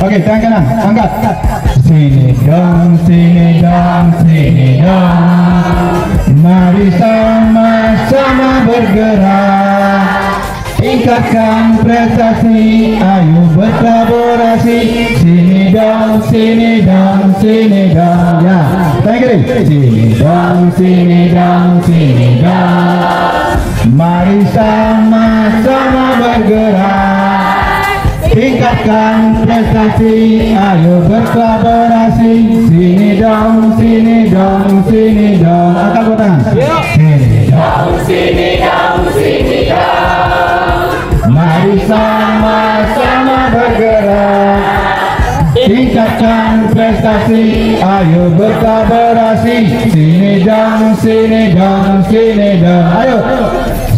Oke, tangan kanan, angkat. Sini dong, sini dong, sini dong. Mari sama-sama bergerak, tingkatkan prestasi, ayo berkolaborasi. Sini dong, sini dong, sini dong. Ya, tangan kiri. Sini dong, sini dong, sini dong. Mari sama-sama bergerak, tingkatkan prestasi, ayo berkolaborasi. Sini dong, sini dong, sini dong. Angkat dua tangan. Sini dong, sini dong, sini dong. Mari sama-sama bergerak, tingkatkan prestasi, ayo berkolaborasi. Sini dong, sini dong, sini dong. Ayo.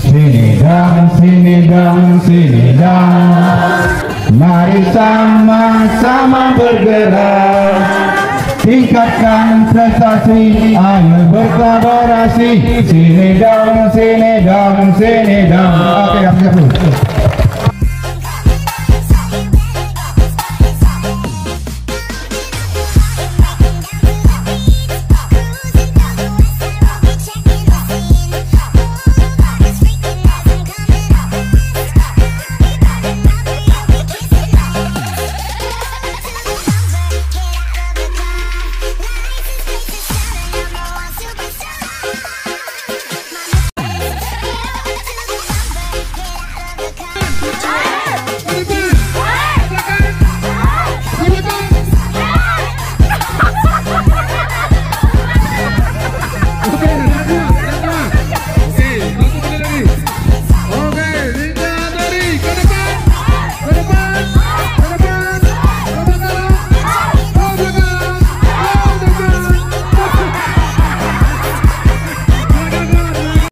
Sini dong, sini dong, sini dong. Mari sama-sama bergerak, tingkatkan prestasi, ayo berkolaborasi. Sini dong, sini dong, sini dong. Oke, siap.